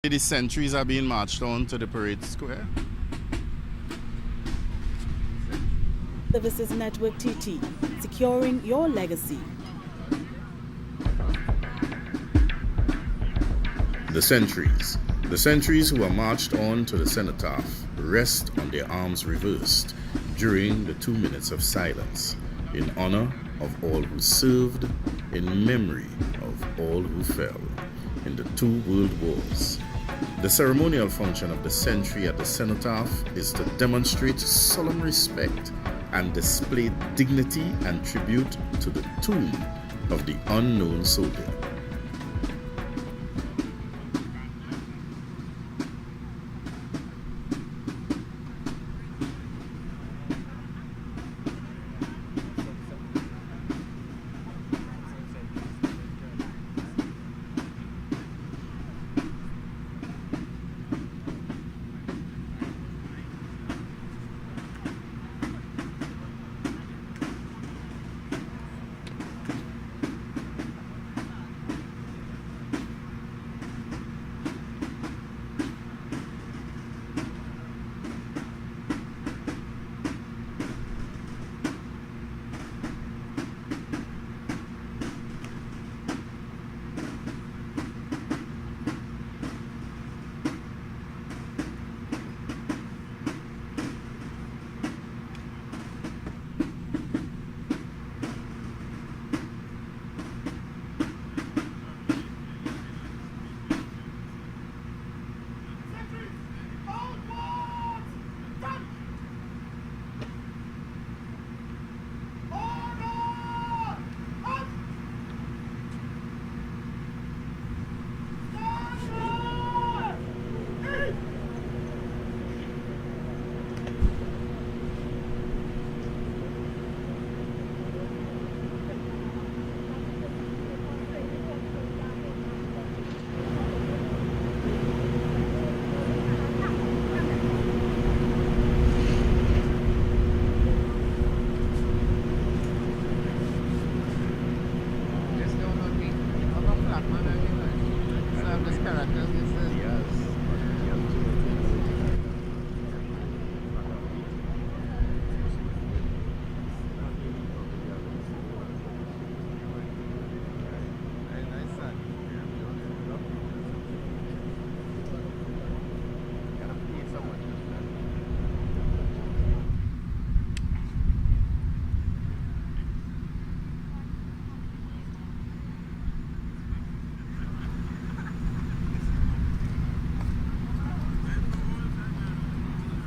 The sentries are being marched on to the parade square. Services Network TT, securing your legacy. The sentries who are marched on to the cenotaph rest on their arms reversed during the 2 minutes of silence in honor of all who served, in memory of all who fell in the 2 world wars. The ceremonial function of the sentry at the cenotaph is to demonstrate solemn respect and display dignity and tribute to the tomb of the unknown soldier.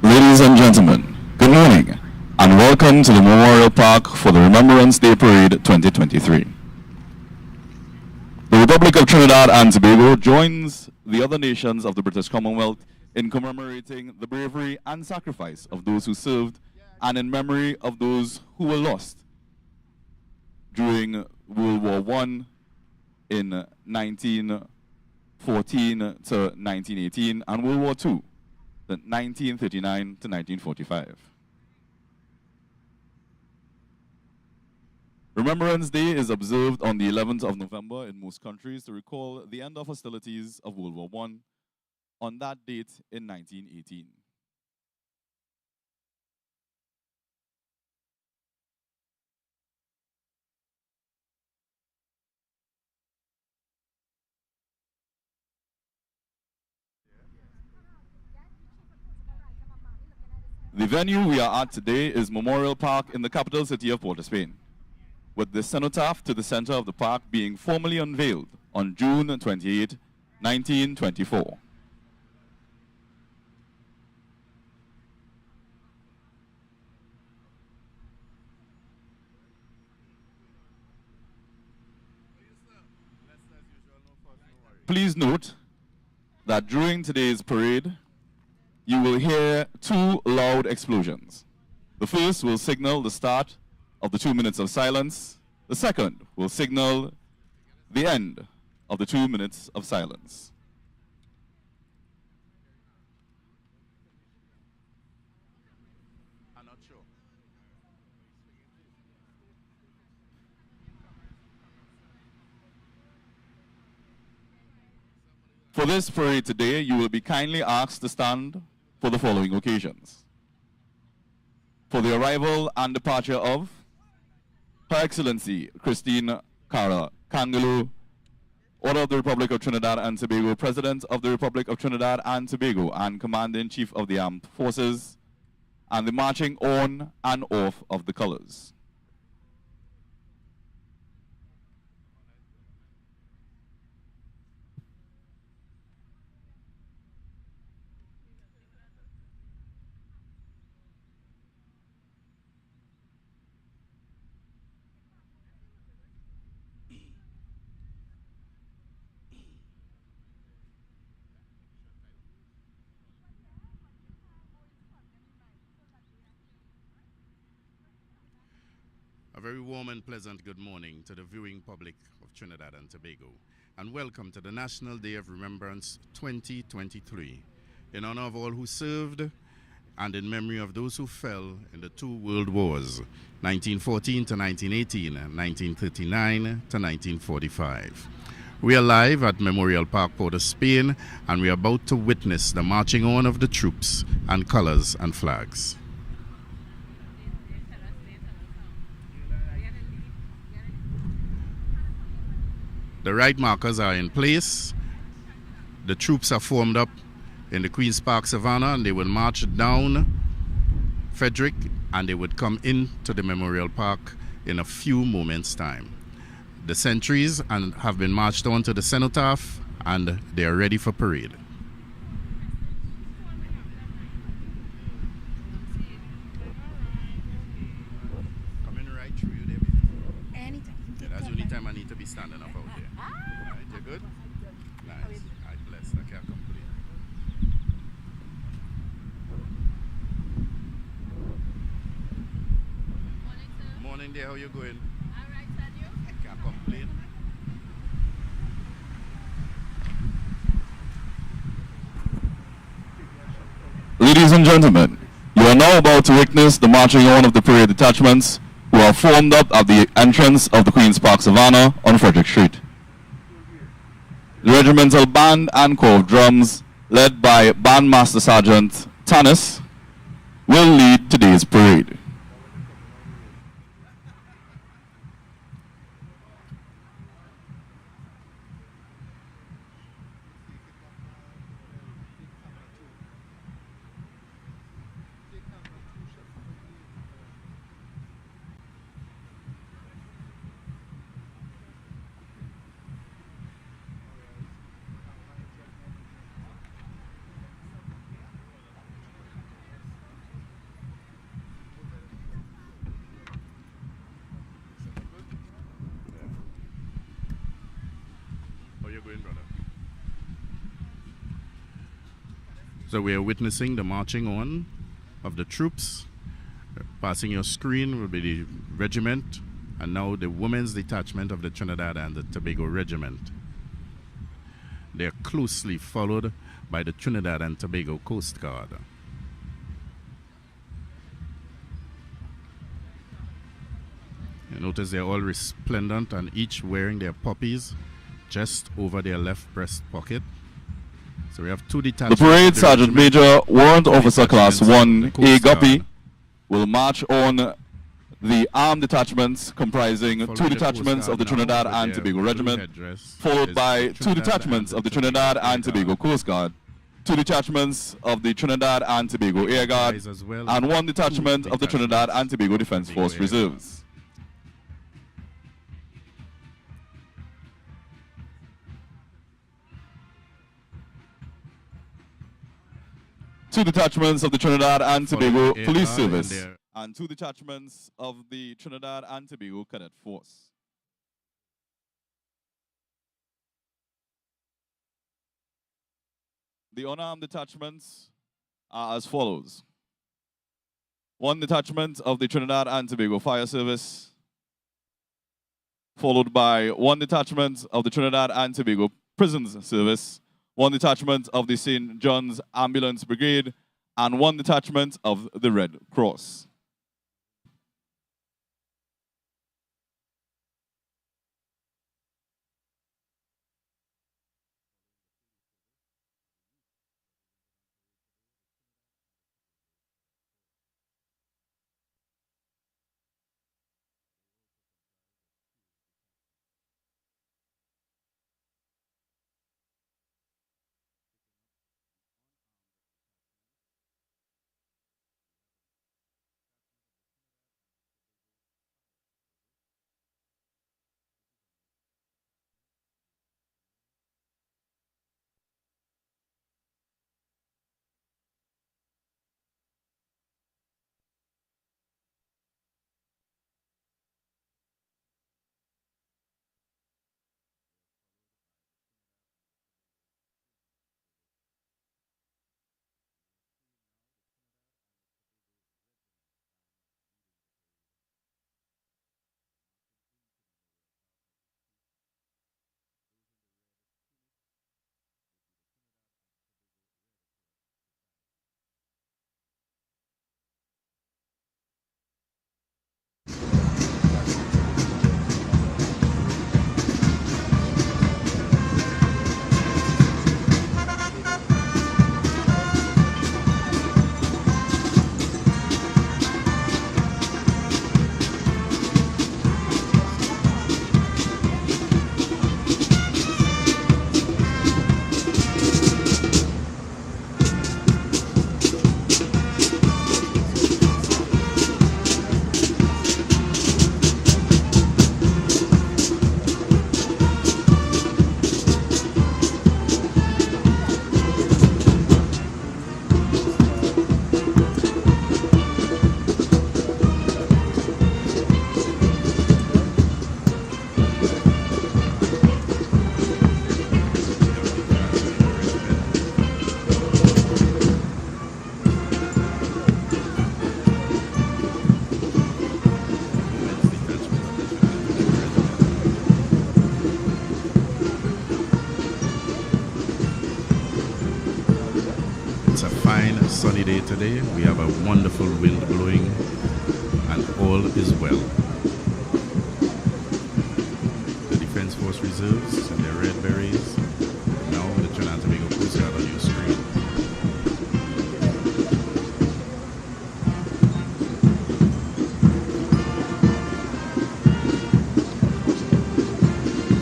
Ladies and gentlemen, good morning and welcome to the Memorial Park for the Remembrance Day Parade 2023. The Republic of Trinidad and Tobago joins the other nations of the British Commonwealth in commemorating the bravery and sacrifice of those who served and in memory of those who were lost during World War I in 1914 to 1918 and World War II, 1939 to 1945. Remembrance Day is observed on the 11th of November in most countries to recall the end of hostilities of World War I on that date in 1918. The venue we are at today is Memorial Park in the capital city of Port of Spain, with the cenotaph to the center of the park being formally unveiled on June 28, 1924. Please note that during today's parade, you will hear 2 loud explosions. The first will signal the start of the 2 minutes of silence. The second will signal the end of the 2 minutes of silence. I'm not sure. For this parade today, you will be kindly asked to stand for the following occasions. For the arrival and departure of Her Excellency Christine Cara Kangaloo, Order of the Republic of Trinidad and Tobago, President of the Republic of Trinidad and Tobago, and Commander-in-Chief of the Armed Forces, and the marching on and off of the colors. A very warm and pleasant good morning to the viewing public of Trinidad and Tobago, and welcome to the National Day of Remembrance 2023, in honor of all who served and in memory of those who fell in the two world wars, 1914 to 1918 and 1939 to 1945. We are live at Memorial Park, Port of Spain, and we are about to witness the marching on of the troops and colors and flags. The right markers are in place. The troops are formed up in the Queen's Park Savannah, and they will march down Frederick, and they would come into the Memorial Park in a few moments' time. The sentries have been marched on to the cenotaph, and they are ready for parade. Coming right through you, David. Anytime. Yeah, that's the only time I need to be standing up out there. Right, you good? Nice. I blessed. I can't complain. Morning there, how you going? Alright, and you? I can't complain. Ladies and gentlemen, you are now about to witness the marching on of the parade detachments who are formed up at the entrance of the Queen's Park Savannah on Frederick Street. The regimental band and corps of drums, led by Bandmaster Sergeant Tanis, will lead today's parade. How you going, brother? So we are witnessing the marching on of the troops. Passing your screen will be the regiment, and now the women's detachment of the Trinidad and the Tobago Regiment. They are closely followed by the Trinidad and Tobago Coast Guard. You notice they're all resplendent and each wearing their poppies just over their left breast pocket. So we have two The detachments. parade Sergeant Major Warrant Officer Class detachments of the 1A Coast Guard. Guppy will march on the armed detachments comprising Following two the detachments Coast of the Guard now Trinidad with and their Tobago blue Regiment, headdress followed is by the two Trinidad detachments and of the Tobago Trinidad Air and Tobago Guard. Coast Guard, two detachments of the Trinidad and Tobago Air Guard, Guys as well, and one two detachment of the Trinidad detachments and Tobago of Defense Tobago Force Air Reserves. Two detachments of the Trinidad and Following Tobago Air Police Guard and Service, their- and two detachments of the Trinidad and Tobago Cadet Force. The unarmed detachments are as follows. One detachment of the Trinidad and Tobago Fire Service, followed by one detachment of the Trinidad and Tobago Prisons Service, one detachment of the St. John's Ambulance Brigade, and one detachment of the Red Cross. It's a fine sunny day today. We have a wonderful wind blowing and all is well. The Defense Force Reserves and their red berets. Now the Trinidad and Tobago Coast Guard on your screen.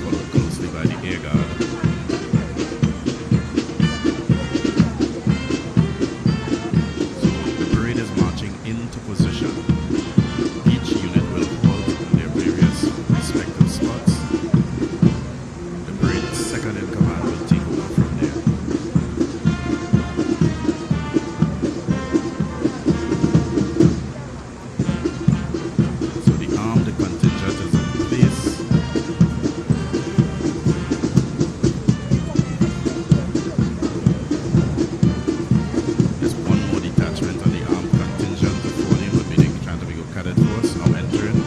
Followed closely by the Air Guard. Into position. Each unit will halt in their various respective spots. The parade second in command will take over from there. So the armed contingent is in place. There's one more detachment on the armed contingent. Cadet Force now entering,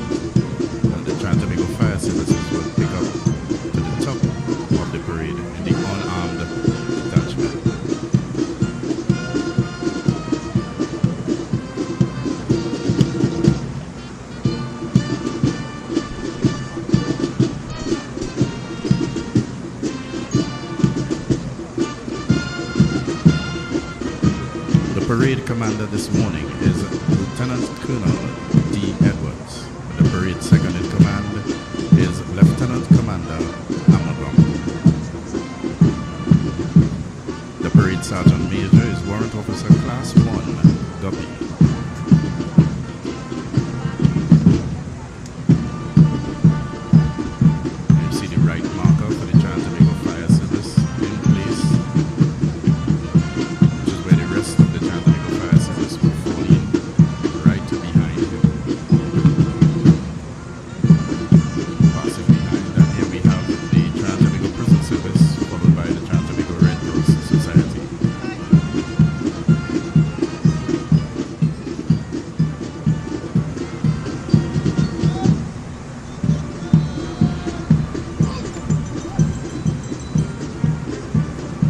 and the Trinidad and Tobago Fire Services will pick up to the top of the parade in the unarmed detachment. The parade commander this morning is Lieutenant Colonel D. Edwards. The parade second in command is Lieutenant Commander Amadon. The parade sergeant major is Warrant Officer Class 1 Guppy. You see the right marker for the Trinidad and Tobago Fire Service in place, which is where the rest of the Trinidad and Tobago Fire Service will fall in. Right to behind him. Passing behind, and here we have the Trinidad and Tobago Prison Service, followed by the Trinidad and Tobago Red Cross Society.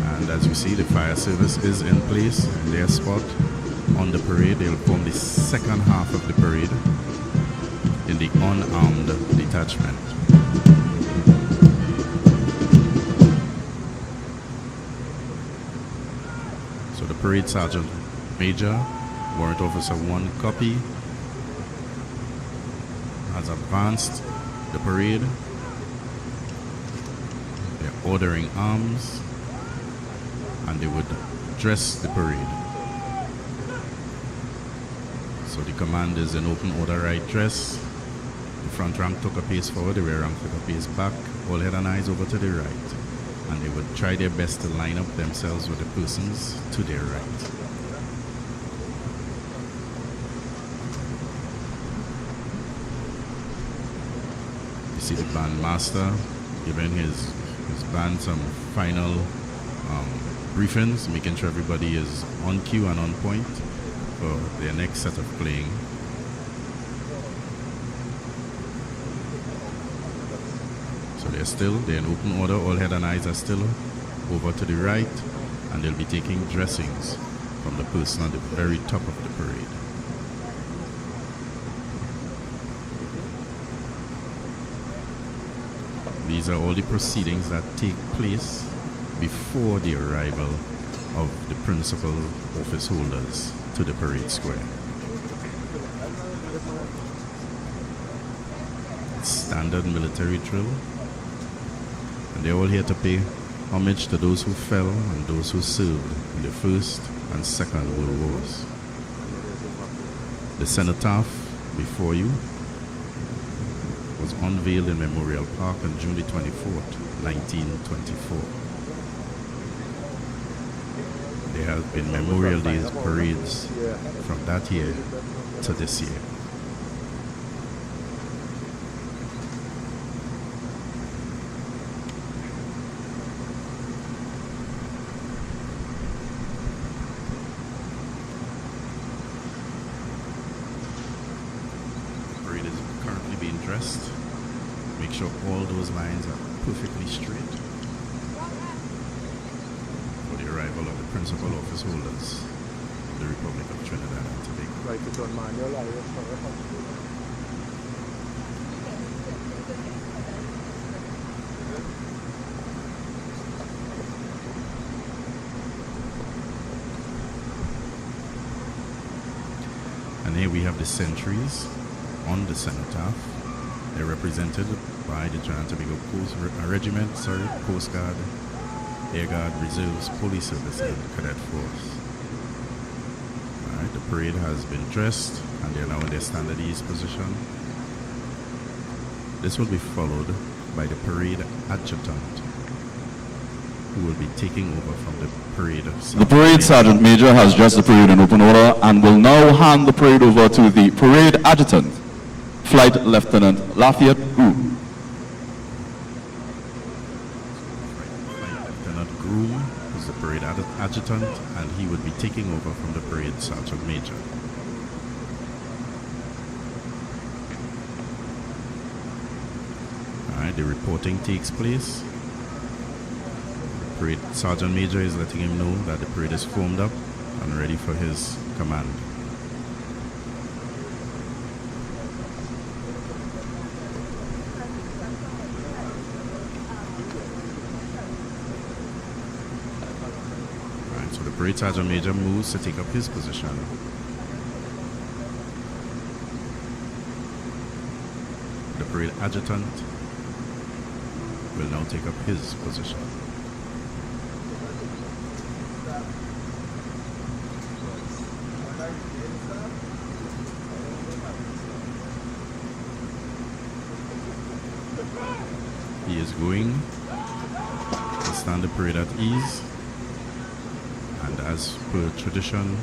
And as you see, the fire service is in place in their spot. On the parade, they'll form the second half of the parade in the unarmed detachment. So the parade sergeant major, Warrant Officer 1 Copy, has advanced the parade. They're ordering arms, and they would dress the parade. So the command is in open order right dress. The front rank took a pace forward, the rear rank took a pace back, all head and eyes over to the right. And they would try their best to line up themselves with the persons to their right. You see the band master giving his band some final briefings, making sure everybody is on cue and on point for their next set of playing. So they're in open order, all head and eyes are still over to the right, and they'll be taking dressings from the person at the very top of the parade. These are all the proceedings that take place before the arrival of the principal office holders to the parade square. It's standard military drill, and they're all here to pay homage to those who fell and those who served in the First and Second World Wars. The cenotaph before you was unveiled in Memorial Park on June the 24th, 1924. There have been Memorial Day parades from that year to this year. The parade is currently being dressed. Make sure all those lines are perfectly straight for the arrival arrival of the principal office holders of the Republic of Trinidad and Tobago. Right, it's on manual, And here we have the sentries on the cenotaph. They're represented by the Trinidad and Tobago Coast Guard, Air Guard, Reserves, Police Service, and Cadet Force. Alright, the parade has been dressed and they're now in their standard ease position. This will be followed by the parade adjutant, who will be taking over from the parade sergeant. The parade sergeant major has dressed the parade in open order and will now hand the parade over to the parade adjutant, Flight Lieutenant Lafayette Groom. Flight Lieutenant Groom is the parade adjutant, and he would be taking over from the parade sergeant major. Alright, the reporting takes place. Parade Sergeant Major is letting him know that the parade is formed up and ready for his command. Alright, so the Parade Sergeant Major moves to take up his position. The Parade Adjutant will now take up his position. He is going to stand the parade at ease, and as per tradition,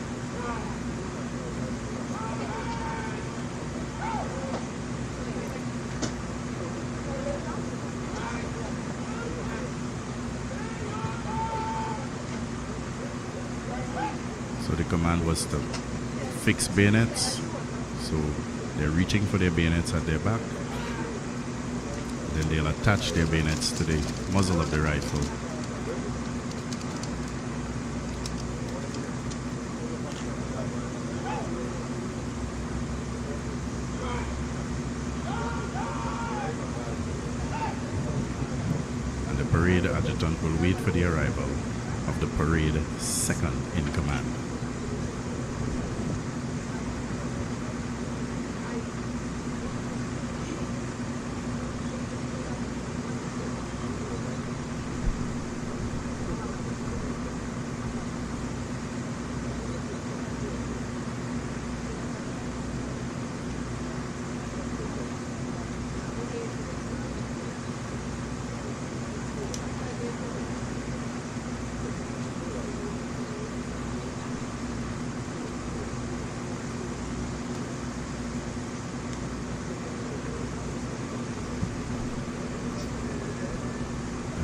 so the command was to fix bayonets, so they're reaching for their bayonets at their back. Then they'll attach their bayonets to the muzzle of the rifle. And the parade adjutant will wait for the arrival of the parade second in command.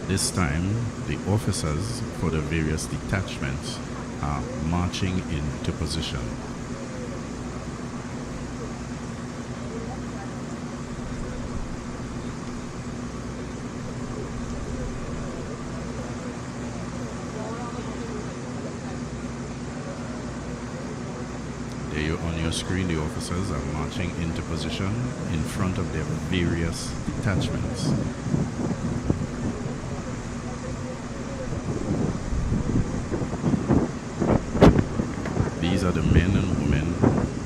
This time, the officers for the various detachments are marching into position. There on your screen, the officers are marching into position in front of their various detachments. These are the men and women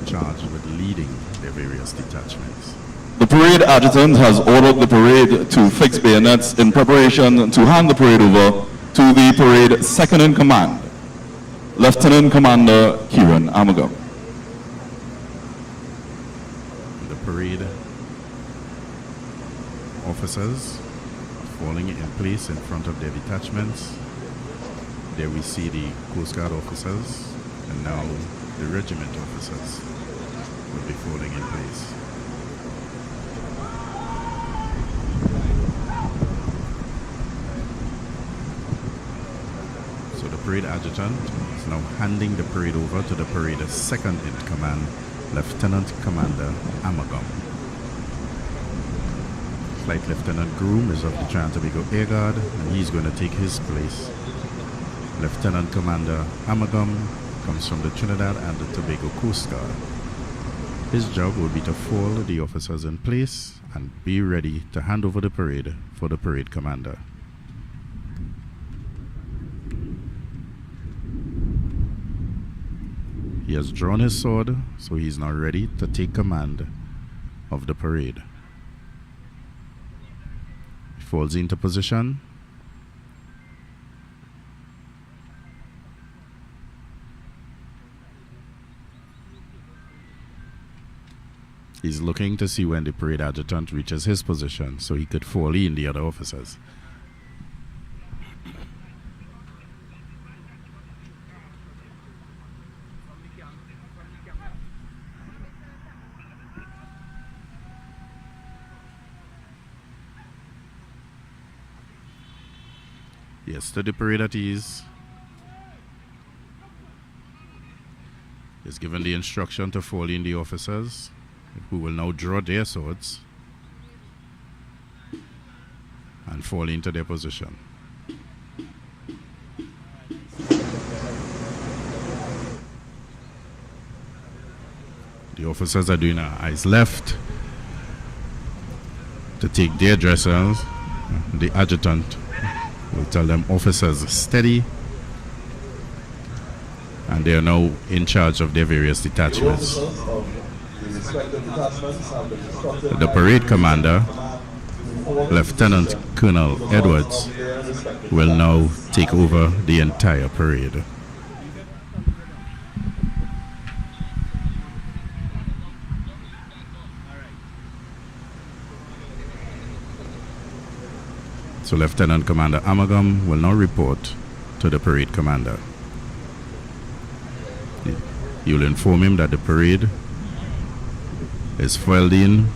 charged with leading their various detachments. The parade adjutant has ordered the parade to fix bayonets in preparation to hand the parade over to the parade second in command, Lieutenant Commander Kieran Amagam. The parade officers are falling in place in front of their detachments. There we see the Coast Guard officers, and now the regiment officers will be falling in place. So the parade adjutant is now handing the parade over to the parade second in command, Lieutenant Commander Amagam. Flight Lieutenant Groom is of the Trinidad and Tobago Air Guard, and he's going to take his place Lieutenant Commander Amagam comes from the Trinidad and the Tobago Coast Guard. His job will be to fall the officers in place and be ready to hand over the parade for the parade commander. He has drawn his sword, so he is now ready to take command of the parade. He falls into position. He's looking to see when the parade adjutant reaches his position so he could fall in the other officers. He has stood the parade at ease. He's given the instruction to fall in the officers, who will now draw their swords and fall into their position. The officers are doing their eyes left to take their dressers. The adjutant will tell them, officers, steady. And they are now in charge of their various detachments. The parade commander, Lieutenant Colonel Edwards, will now take over the entire parade. So Lieutenant Commander Amagam will now report to the parade commander. He will inform him that the parade is filed in,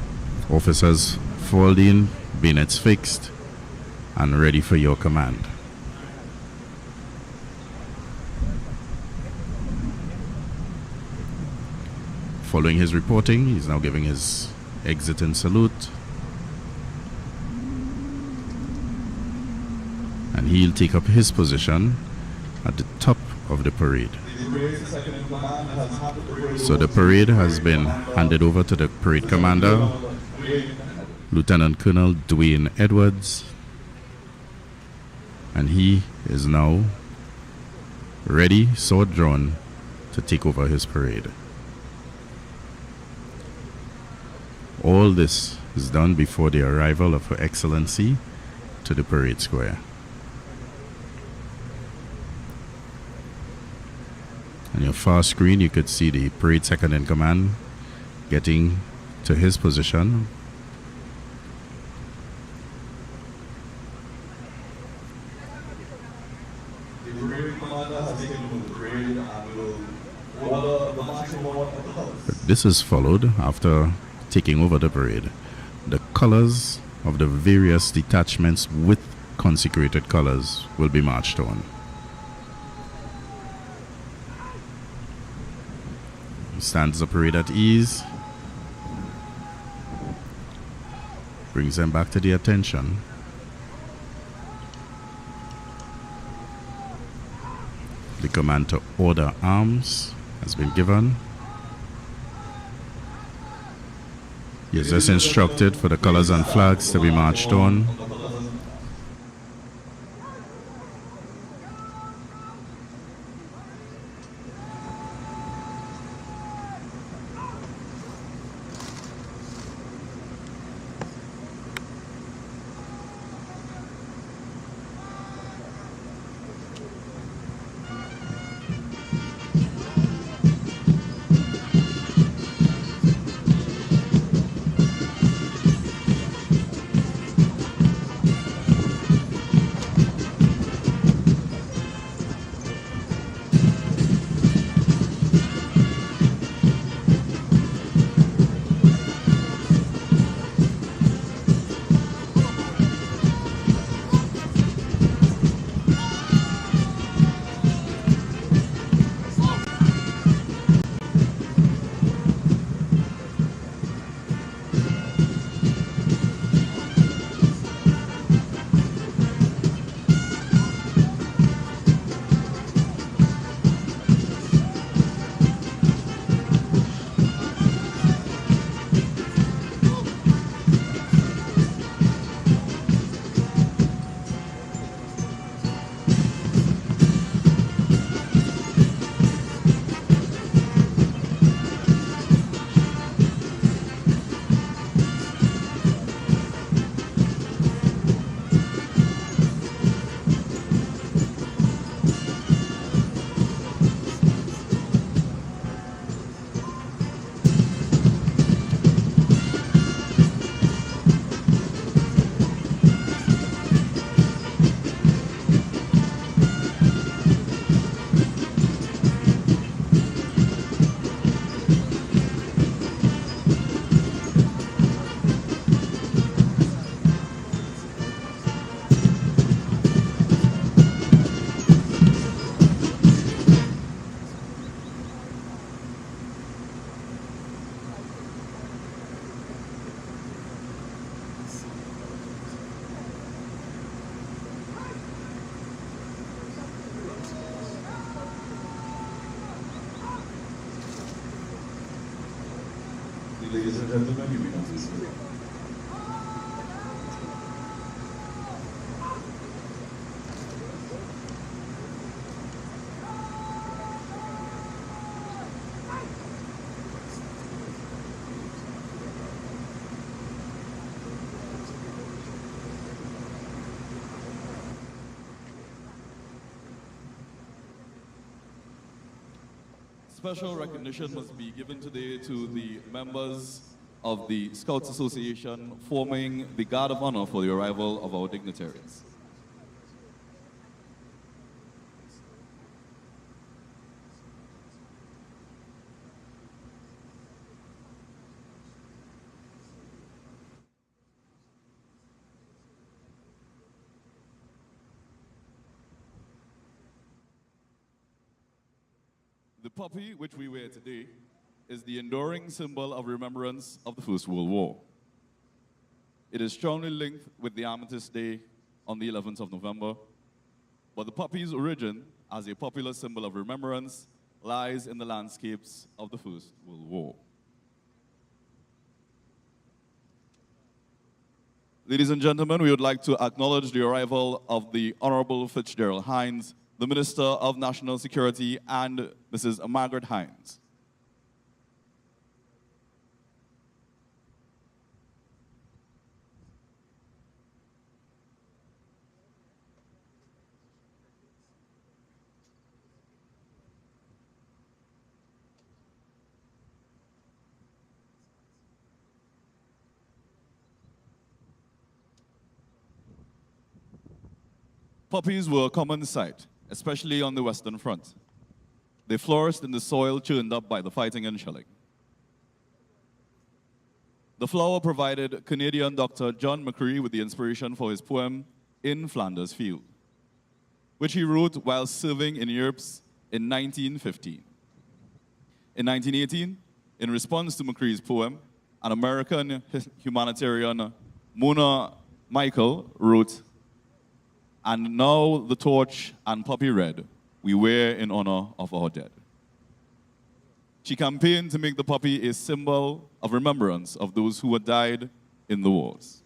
officers filed in, bayonets fixed, and ready for your command. Following his reporting, he's now giving his exit and salute. And he'll take up his position at the top of the parade. So the parade has been handed over to the parade commander, Lieutenant Colonel Dwayne Edwards, and he is now ready, sword drawn, to take over his parade. All this is done before the arrival of Her Excellency to the parade square. On your far screen, you could see the parade second in command getting to his position. This is followed after taking over the parade. The colors of the various detachments with consecrated colors will be marched on. Stands the parade at ease, brings them back to the attention. The command to order arms has been given. He is just instructed for the colors and flags to be marched on. Ladies and gentlemen, you may now dismiss. Special recognition must be given today to the members of the Scouts Association forming the Guard of Honor for the arrival of our dignitaries. The poppy which we wear today is the enduring symbol of remembrance of the First World War. It is strongly linked with the Armistice Day on the 11th of November, but the poppy's origin as a popular symbol of remembrance lies in the landscapes of the First World War. Ladies and gentlemen, we would like to acknowledge the arrival of the Honorable Fitzgerald Hines, the Minister of National Security, and Mrs. Margaret Hines. Poppies were a common sight, especially on the Western Front. They flourished in the soil churned up by the fighting and shelling. The flower provided Canadian Dr. John McCreary with the inspiration for his poem, In Flanders Field, which he wrote while serving in Europe in 1915. In 1918, in response to McCreary's poem, an American humanitarian, Mona Michael, wrote, "And now the torch and poppy red we wear in honor of our dead." She campaigned to make the poppy a symbol of remembrance of those who had died in the wars.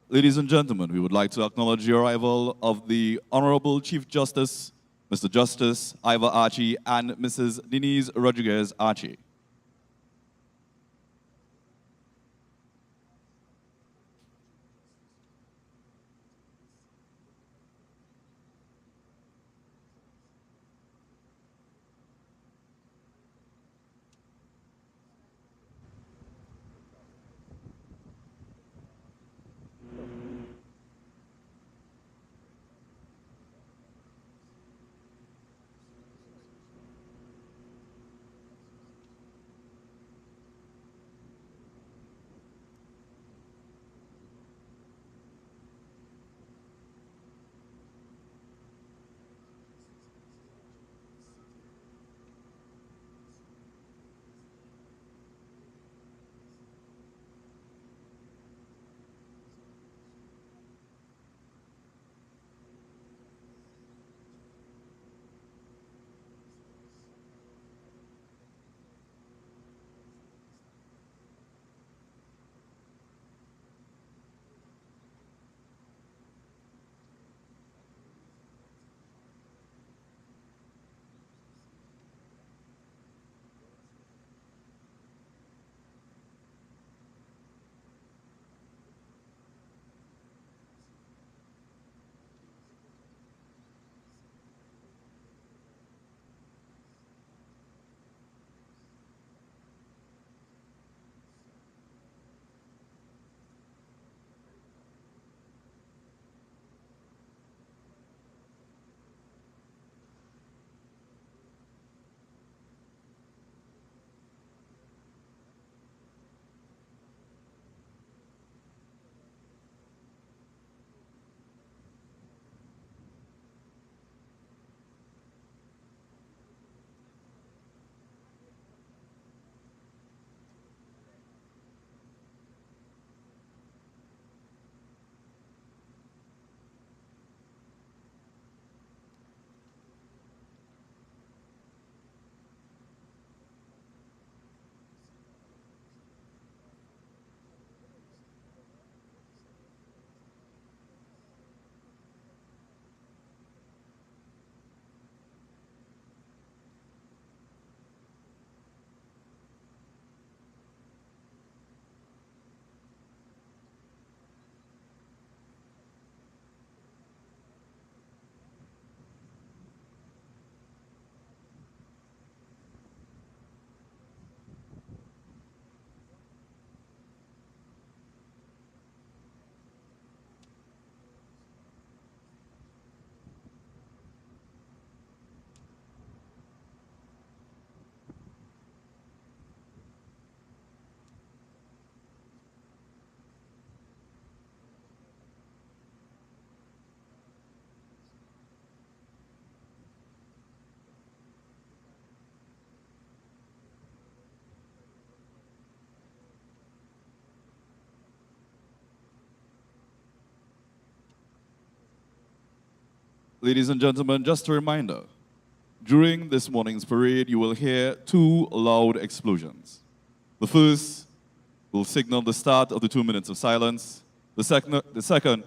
Ladies and gentlemen, we would like to acknowledge the arrival of the Honorable Chief Justice, Mr. Justice Ivor Archie, and Mrs. Denise Rodriguez Archie. Ladies and gentlemen, just a reminder, during this morning's parade, you will hear two loud explosions. The first will signal the start of the 2 minutes of silence. The second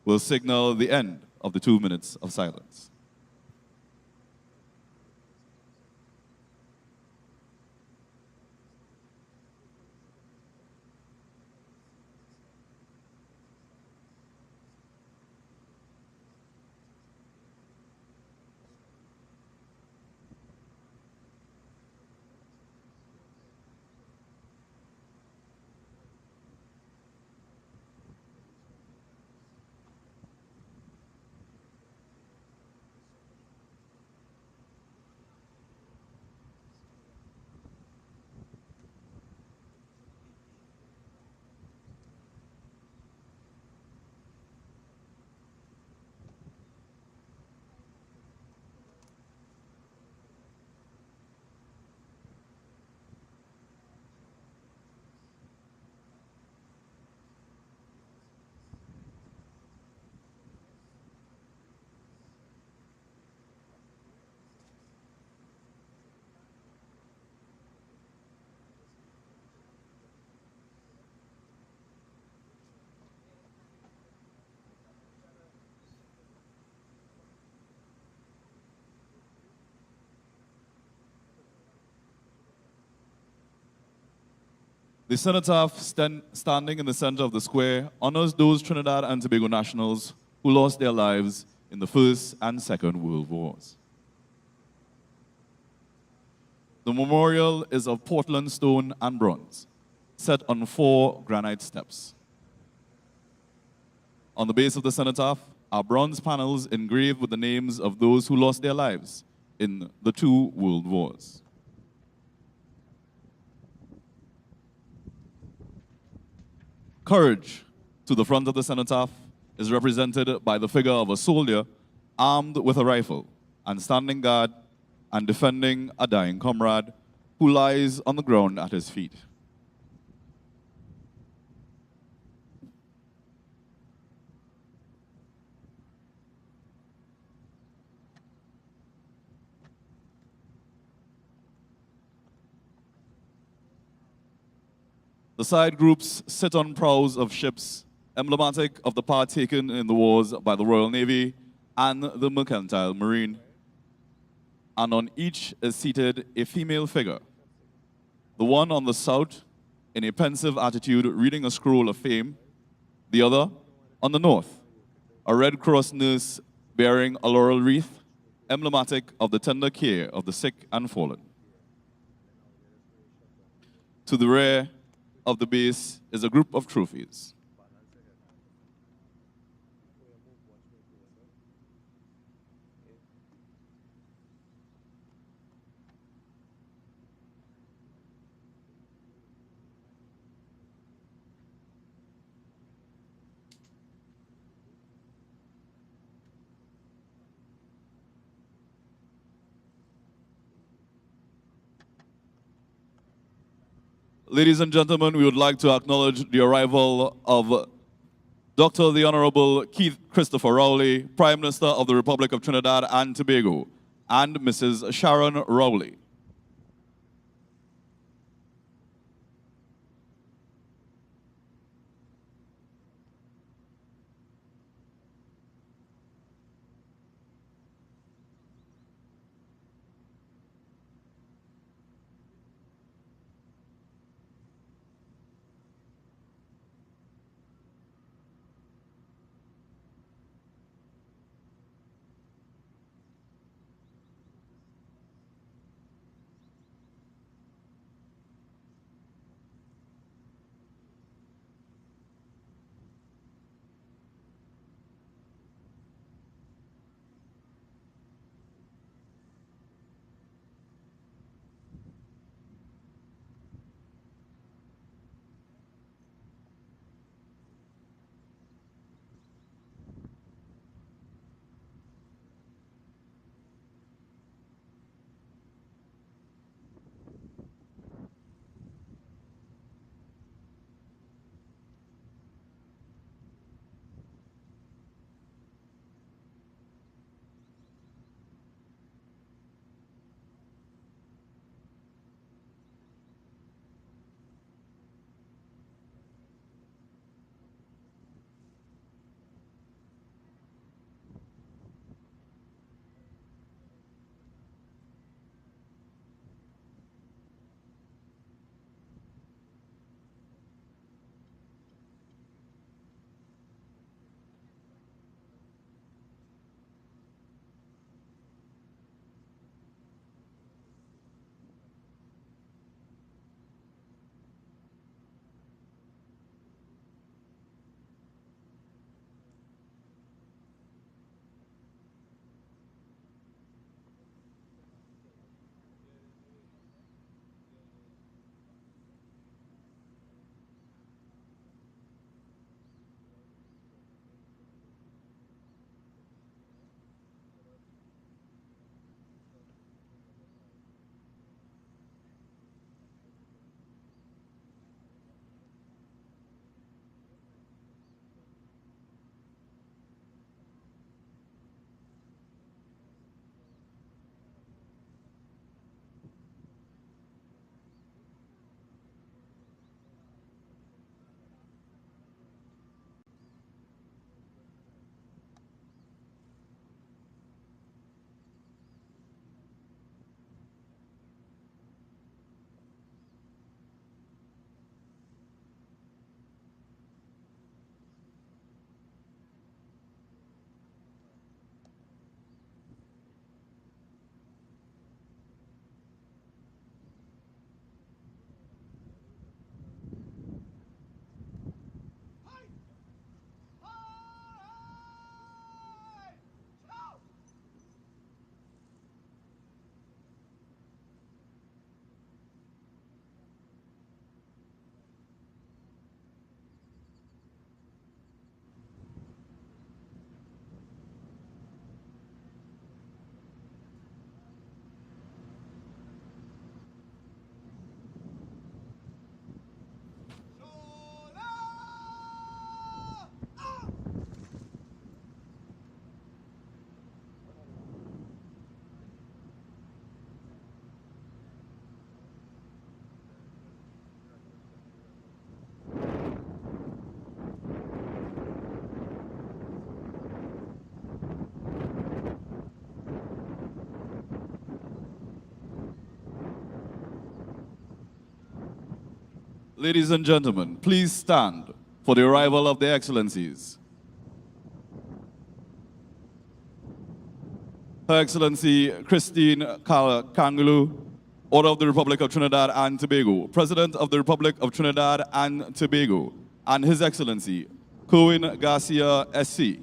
will signal the end of the 2 minutes of silence. The cenotaph standing in the center of the square honors those Trinidad and Tobago nationals who lost their lives in the First and Second World Wars. The memorial is of Portland stone and bronze, set on 4 granite steps. On the base of the cenotaph are bronze panels engraved with the names of those who lost their lives in the 2 world wars. Courage, to the front of the cenotaph, is represented by the figure of a soldier armed with a rifle and standing guard and defending a dying comrade who lies on the ground at his feet. The side groups sit on prows of ships, emblematic of the part taken in the wars by the Royal Navy and the Mercantile Marine. And on each is seated a female figure. The one on the south, in a pensive attitude, reading a scroll of fame. The other, on the north, a Red Cross nurse bearing a laurel wreath, emblematic of the tender care of the sick and fallen. To the rear of the base is a group of trophies. Ladies and gentlemen, we would like to acknowledge the arrival of Dr. the Honorable Keith Christopher Rowley, Prime Minister of the Republic of Trinidad and Tobago, and Mrs. Sharon Rowley. Ladies and gentlemen, please stand for the arrival of their excellencies. Her Excellency Christine Kangulu, Order of the Republic of Trinidad and Tobago, President of the Republic of Trinidad and Tobago, and His Excellency Cohen Garcia, SC.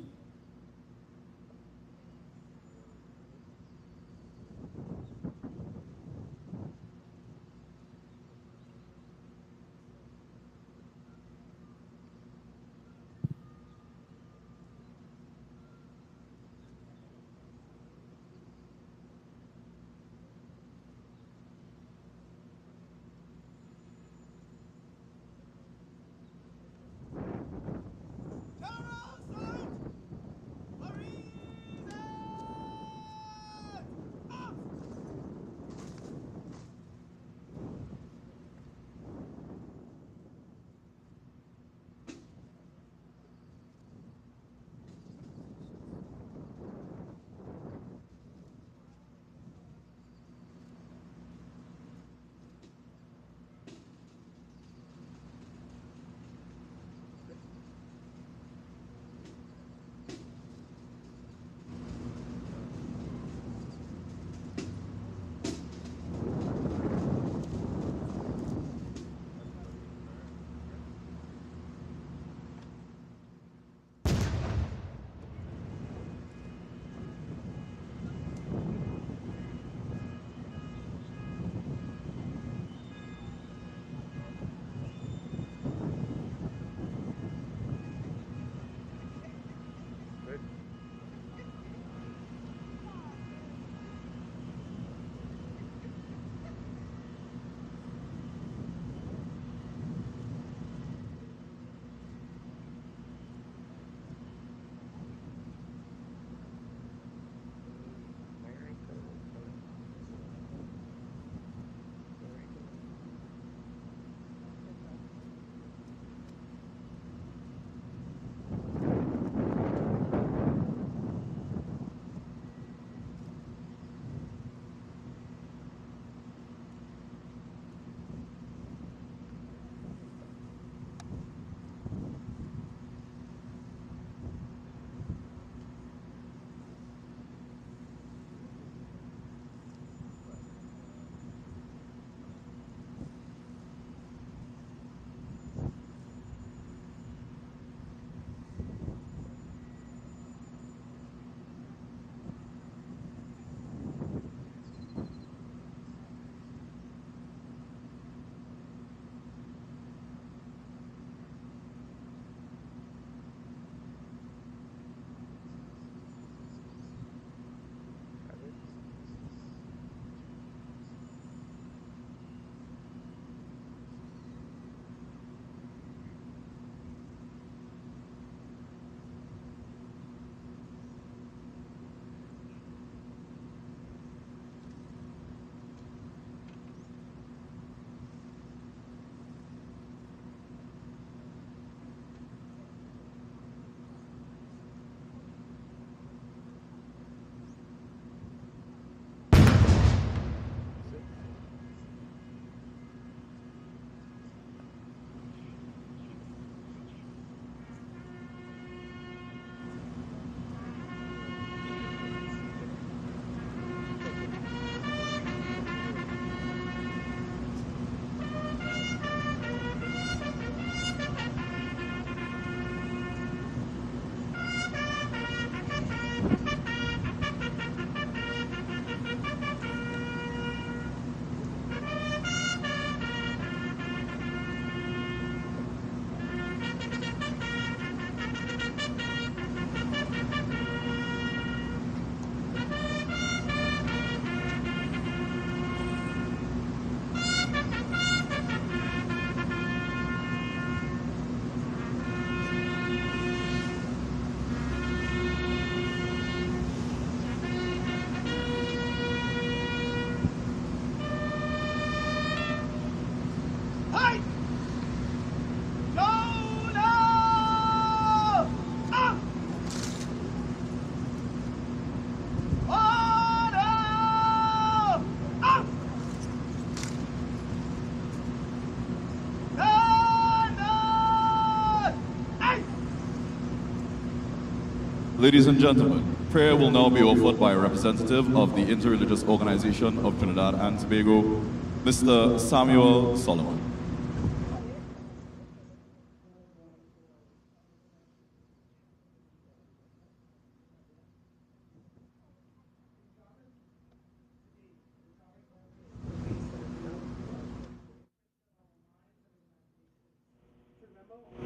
Ladies and gentlemen, prayer will now be offered by a representative of the Interreligious Organization of Trinidad and Tobago, Mr. Samuel Solomon.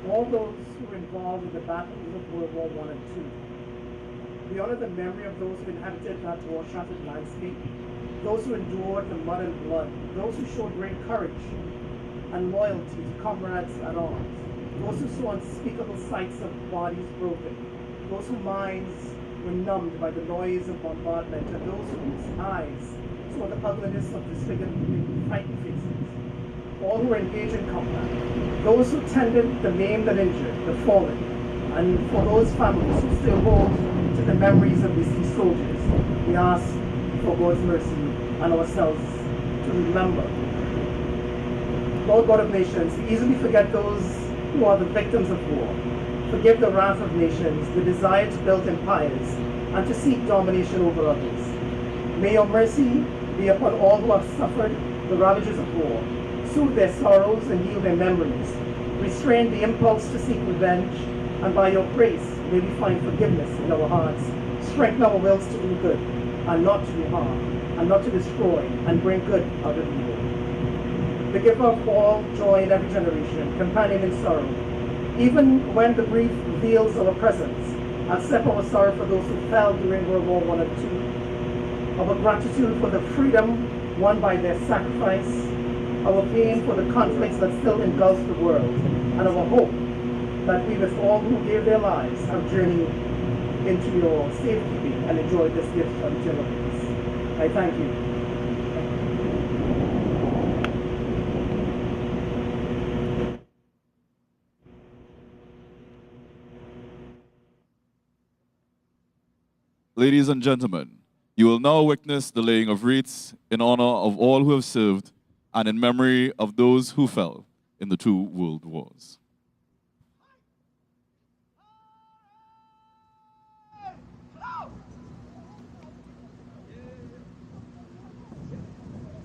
All those who were involved in the battles of World War I and II. We honor the memory of those who inhabited that war-shattered landscape, those who endured the mud and blood, those who showed great courage and loyalty to comrades at arms, those who saw unspeakable sights of bodies broken, those whose minds were numbed by the noise of bombardment, and those whose eyes saw the ugliness of disfigured frightened faces. All who were engaged in combat, those who tended the maimed and injured, the fallen, and for those families who still hold to the memories of these soldiers, we ask for God's mercy and ourselves to remember. Lord God of nations, we easily forget those who are the victims of war. Forgive the wrath of nations, the desire to build empires, and to seek domination over others. May your mercy be upon all who have suffered the ravages of war. Soothe their sorrows and heal their memories. Restrain the impulse to seek revenge, and by your grace may we find forgiveness in our hearts. Strengthen our wills to do good, and not to do harm, and not to destroy, and bring good out of evil. The giver of all joy in every generation, companion in sorrow, even when the grief reveals our presence, accept our sorrow for those who fell during World War I and II, our gratitude for the freedom won by their sacrifice, our pain for the conflicts that still engulf the world, and our hope that we, with all who gave their lives, have journeyed into your safekeeping and enjoyed this gift of eternal peace. I thank you. Ladies and gentlemen, you will now witness the laying of wreaths in honor of all who have served and in memory of those who fell in the two world wars.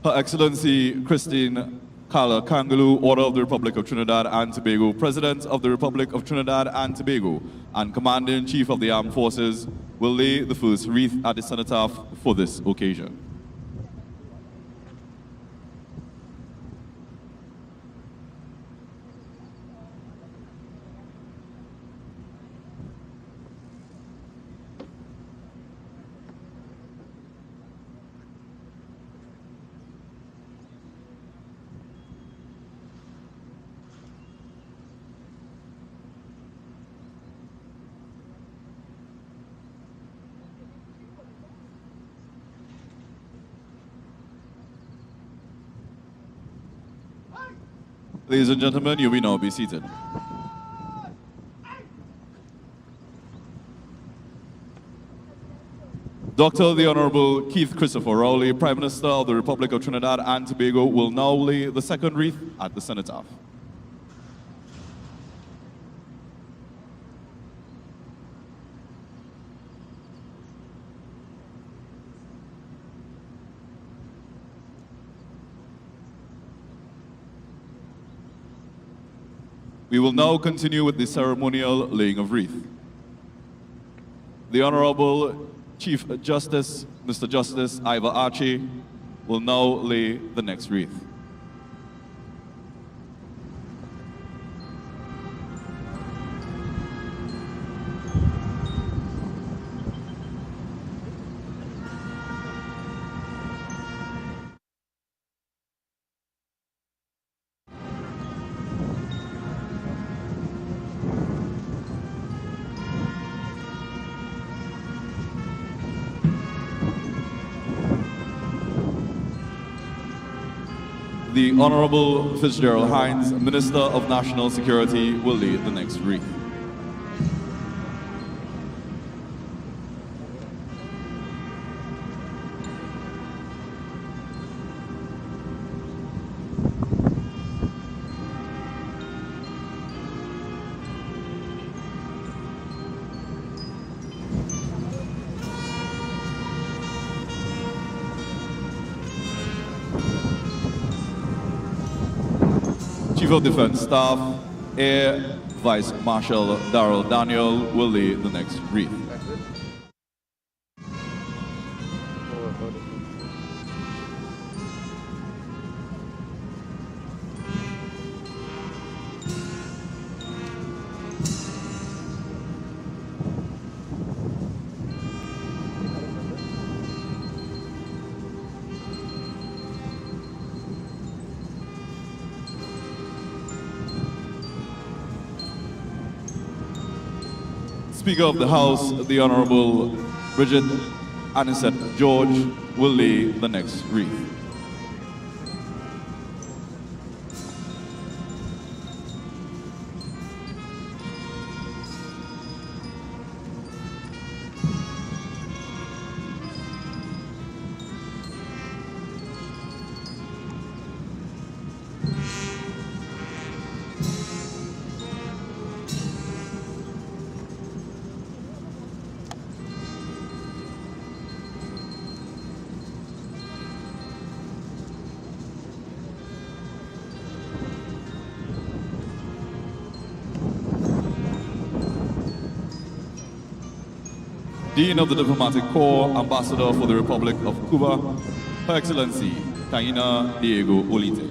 Her Excellency Christine Kala Kangaloo, Order of the Republic of Trinidad and Tobago, President of the Republic of Trinidad and Tobago, and Commander-in-Chief of the Armed Forces, will lay the first wreath at the cenotaph for this occasion. Ladies and gentlemen, you may now be seated. Dr. the Honorable Keith Christopher Rowley, Prime Minister of the Republic of Trinidad and Tobago, will now lay the second wreath at the cenotaph. We will now continue with the ceremonial laying of wreath. The Honorable Chief Justice, Mr. Justice Ivor Archie, will now lay the next wreath. The Honorable Fitzgerald Hines, Minister of National Security, will lead the next wreath. Chief of Defense Staff, Air Vice Marshal Darrell Daniel will lay the next wreath. Speaker of the House, the Honorable Bridget Anisette George, will lay the next wreath. Dean of the Diplomatic Corps, Ambassador for the Republic of Cuba, Her Excellency Taina Diego Olite.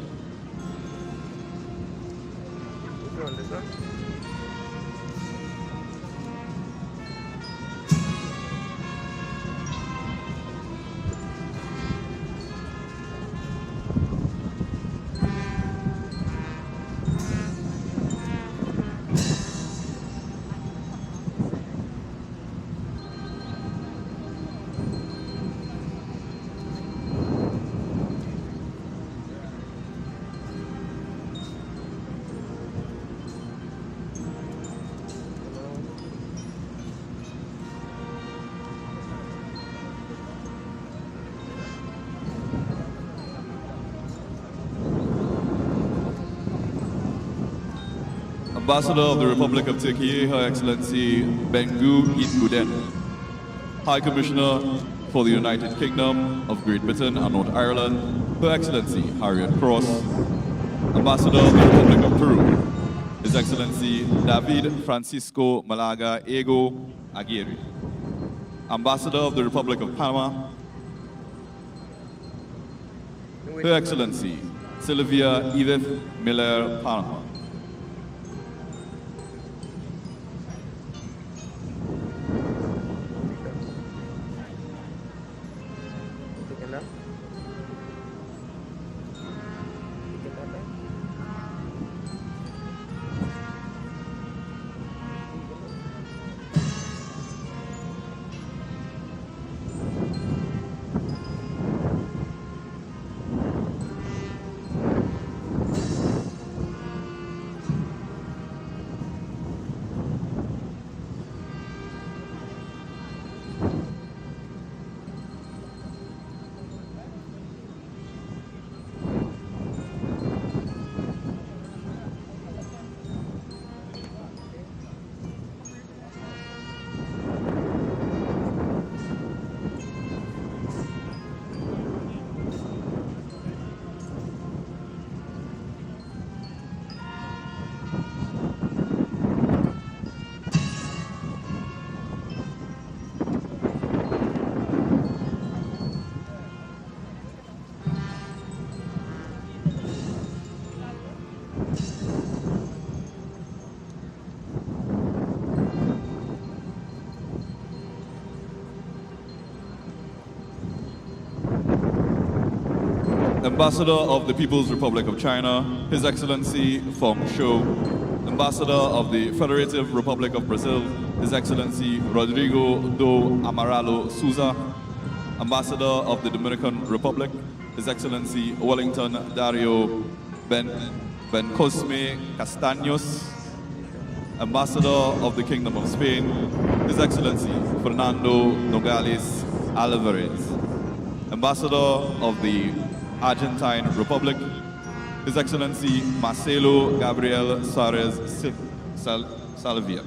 Ambassador of the Republic of Turkey, Her Excellency Bengu Itguden. High Commissioner for the United Kingdom of Great Britain and North Ireland, Her Excellency Harriet Cross. Ambassador of the Republic of Peru, His Excellency David Francisco Malaga Ego Aguirre. Ambassador of the Republic of Panama, Her Excellency Sylvia Edith Miller Panama. Ambassador of the People's Republic of China, His Excellency Feng Shou. Ambassador of the Federative Republic of Brazil, His Excellency Rodrigo do Amaral Souza. Ambassador of the Dominican Republic, His Excellency Wellington Dario Ben Cosme Castaños. Ambassador of the Kingdom of Spain, His Excellency Fernando Nogales Alvarez. Ambassador of the Argentine Republic, His Excellency Marcelo Gabriel Suarez Salvia.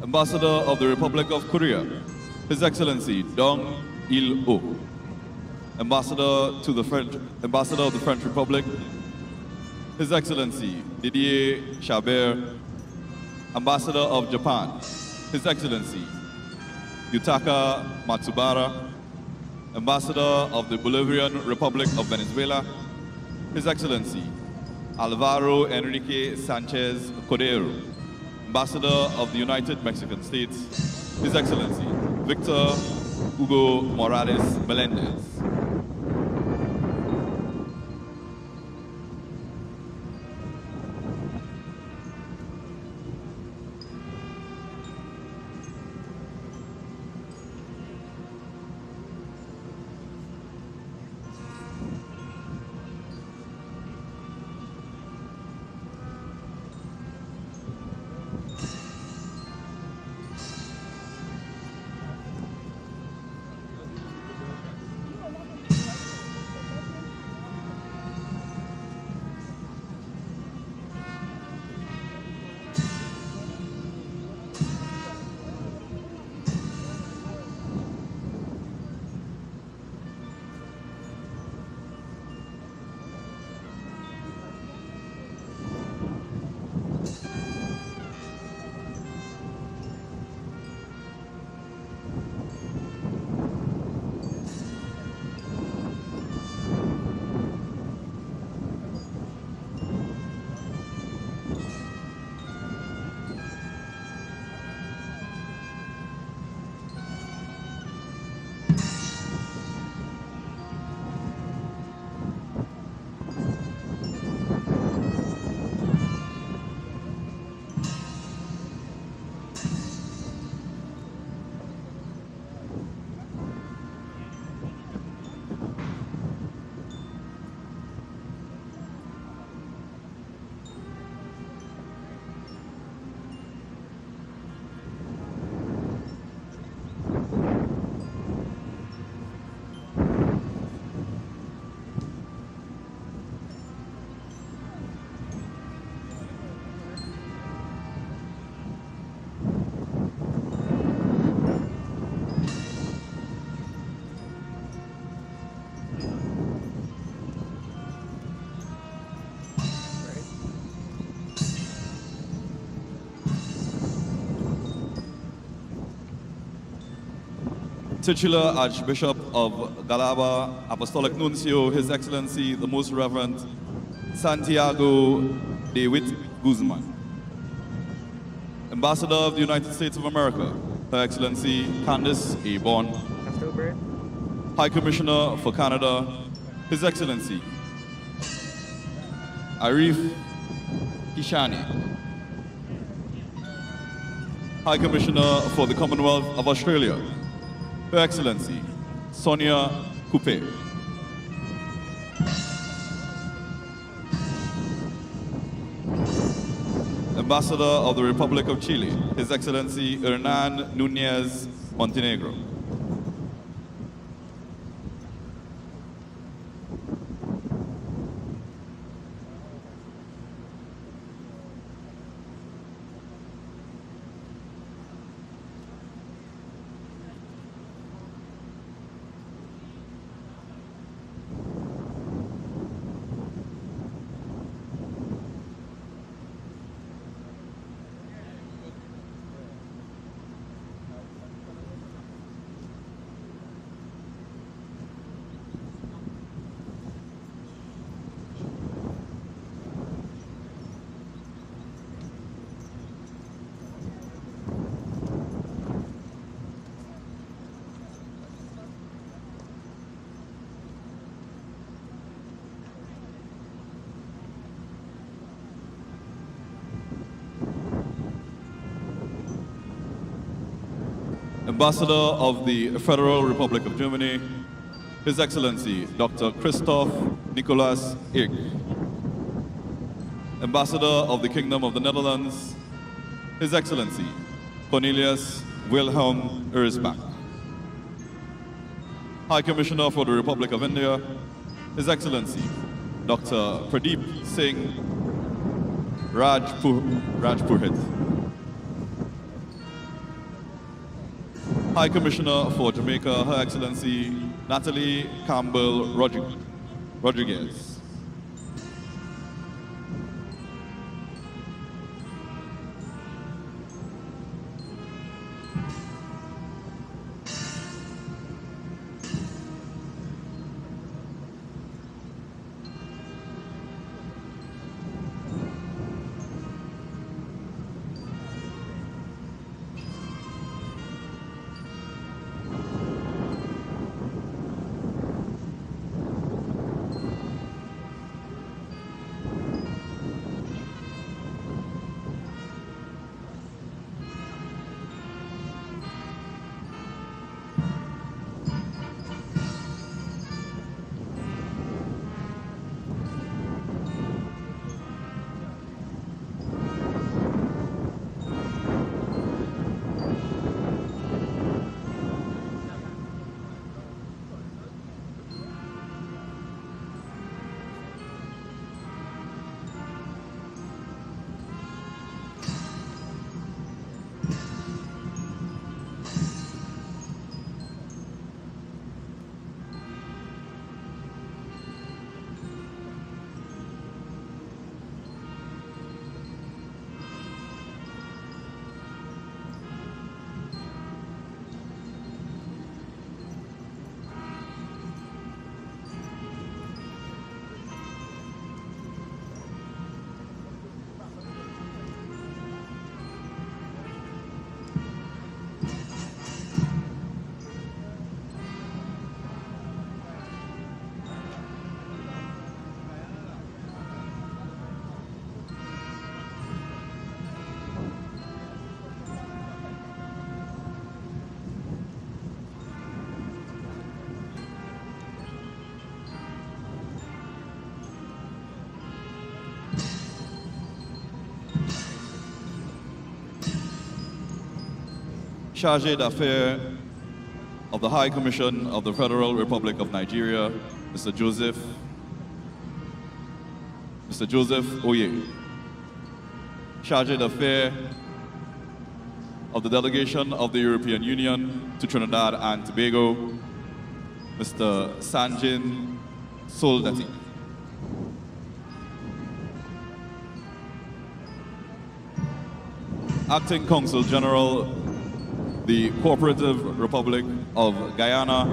Ambassador of the Republic of Korea, His Excellency Dong Il-ho. Ambassador of the French Republic, His Excellency Didier Chabert. Ambassador of Japan, His Excellency Yutaka Matsubara. Ambassador of the Bolivarian Republic of Venezuela, His Excellency Alvaro Enrique Sanchez Cordero. Ambassador of the United Mexican States, His Excellency Victor Hugo Morales Melendez. Titular Archbishop of Galaba, Apostolic Nuncio, His Excellency, the Most Reverend Santiago David Guzman. Ambassador of the United States of America, Her Excellency Candace A. Bond. High Commissioner for Canada, His Excellency Arif Kishani. High Commissioner for the Commonwealth of Australia, Her Excellency Sonia Coupe. Ambassador of the Republic of Chile, His Excellency Hernan Núñez Montenegro. Ambassador of the Federal Republic of Germany, His Excellency Dr. Christoph Nicolas Ig. Ambassador of the Kingdom of the Netherlands, His Excellency Cornelius Wilhelm Erzbach. High Commissioner for the Republic of India, His Excellency Dr. Pradeep Singh Rajpurohit. High Commissioner for Jamaica, Her Excellency Natalie Campbell Rodriguez. Chargé d'Affaires of the High Commission of the Federal Republic of Nigeria, Mr. Joseph Oye. Chargé d'Affaires of the Delegation of the European Union to Trinidad and Tobago, Mr. Sanjin Soldati. Acting Consul General, the Cooperative Republic of Guyana,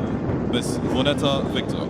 Ms. Vonetta Victor.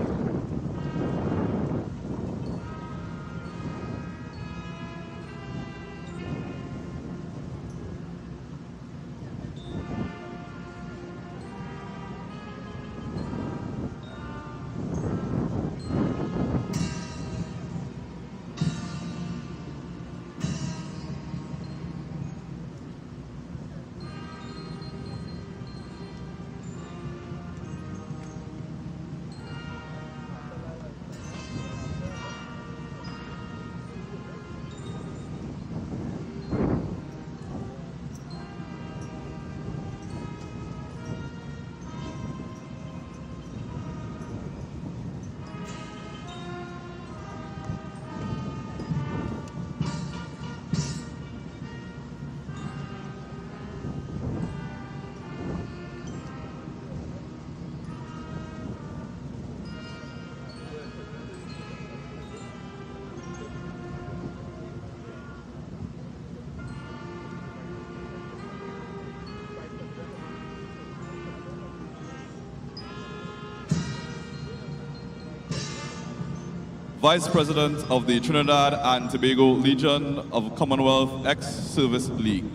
Vice President of the Trinidad and Tobago Legion of Commonwealth Ex-Service League.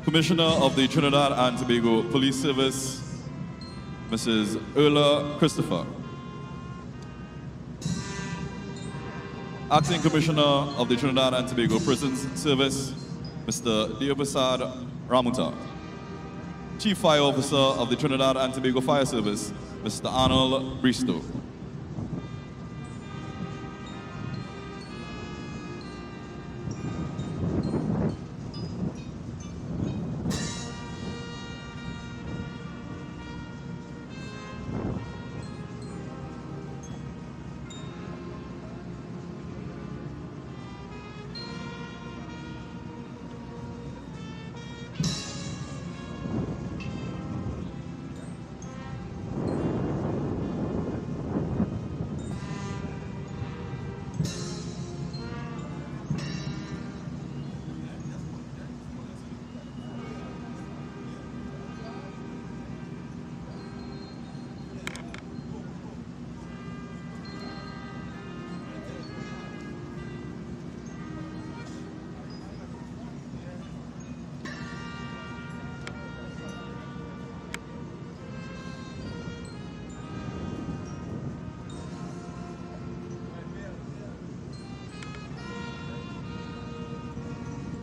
Commissioner of the Trinidad and Tobago Police Service, Mrs. Erla Christopher. Acting Commissioner of the Trinidad and Tobago Prisons Service, Mr. Deobasad Ramuta. Chief Fire Officer of the Trinidad and Tobago Fire Service, Mr. Arnold Bristow.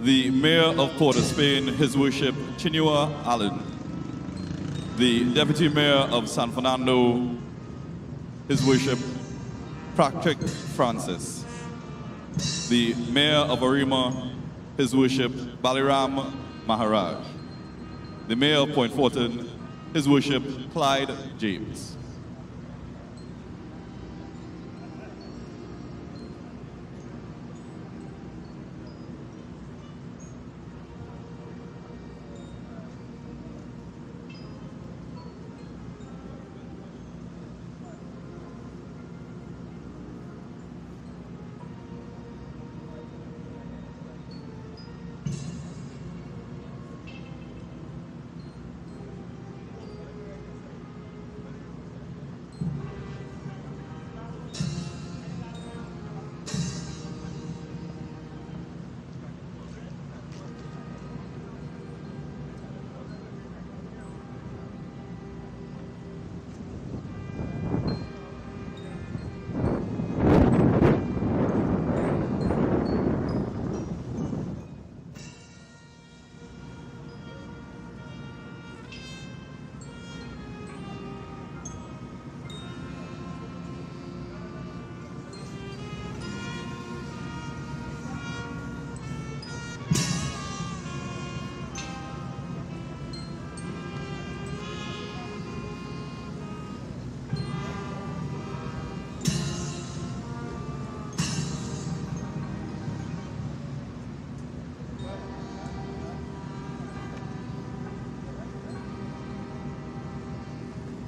The Mayor of Port of Spain, His Worship Chinua Allen. The Deputy Mayor of San Fernando, His Worship Patrick Francis. The Mayor of Arima, His Worship Baliram Maharaj. The Mayor of Point Fortin, His Worship Clyde James.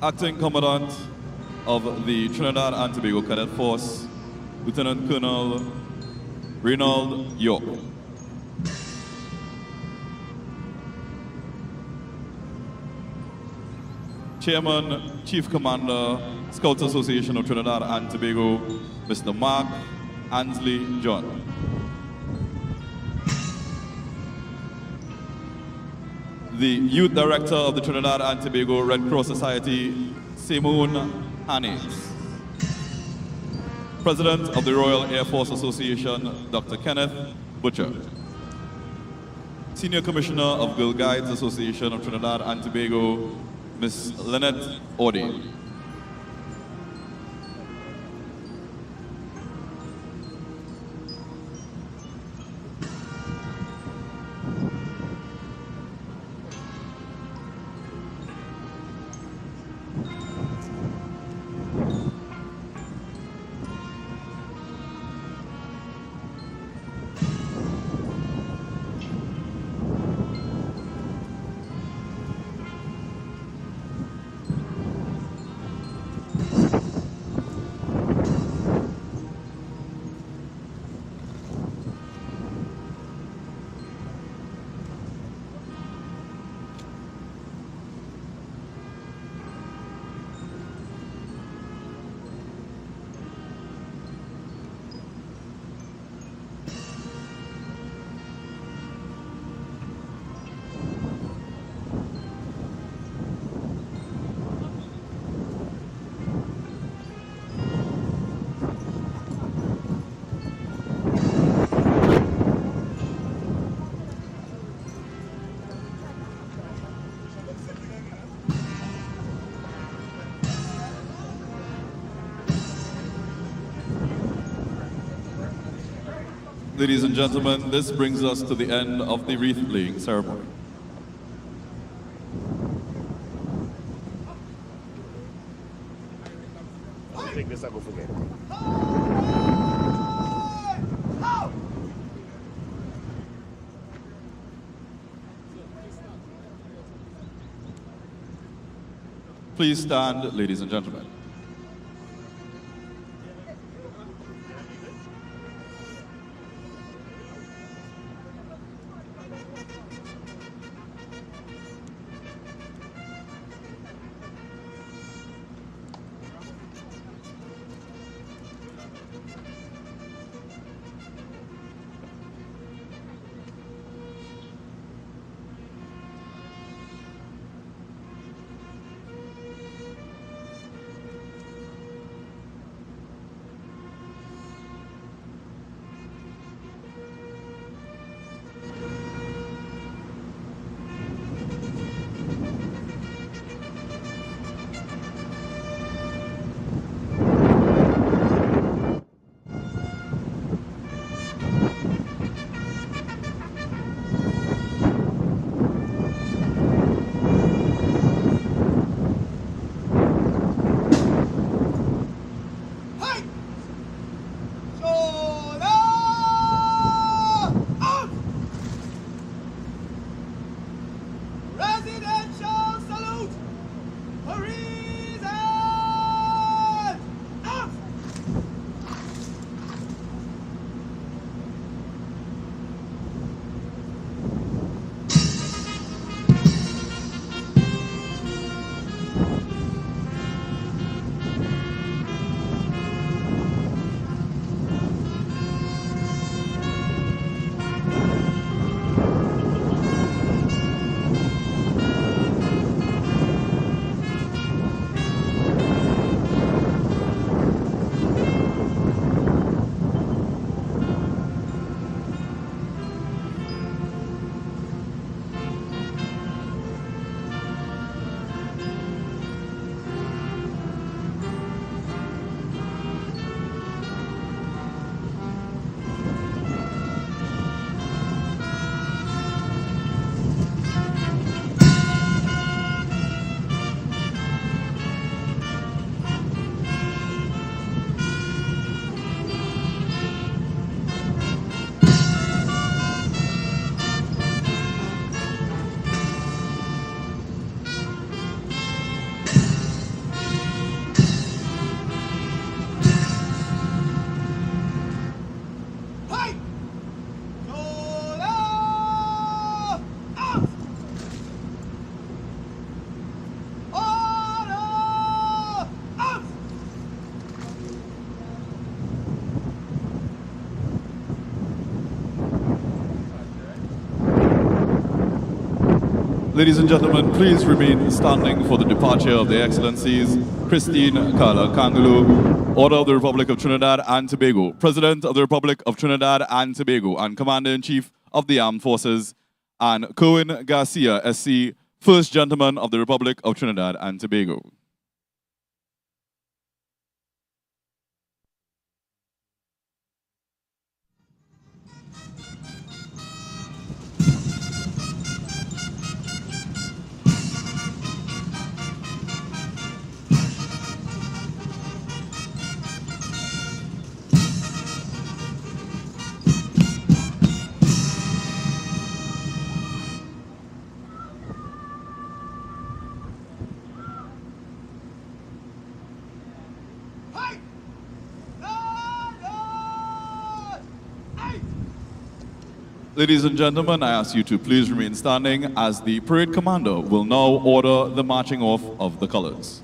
Acting Commandant of the Trinidad and Tobago Cadet Force, Lieutenant Colonel Reynold York. Chairman, Chief Commander, Scouts Association of Trinidad and Tobago, Mr. Mark Ansley John. The Youth Director of the Trinidad and Tobago Red Cross Society, Simone Hannes. President of the Royal Air Force Association, Dr. Kenneth Butcher. Senior Commissioner of Girl Guides Association of Trinidad and Tobago, Ms. Lynette Orde. Ladies and gentlemen, this brings us to the end of the wreath laying ceremony. I'll take this, I go forget. Please stand, ladies and gentlemen. Ladies and gentlemen, please remain standing for the departure of their Excellencies Christine Kala Kangulu, Order of the Republic of Trinidad and Tobago, President of the Republic of Trinidad and Tobago, and Commander-in-Chief of the Armed Forces, and Cohen Garcia, SC, First Gentleman of the Republic of Trinidad and Tobago. Ladies and gentlemen, I ask you to please remain standing as the parade commander will now order the marching off of the colors.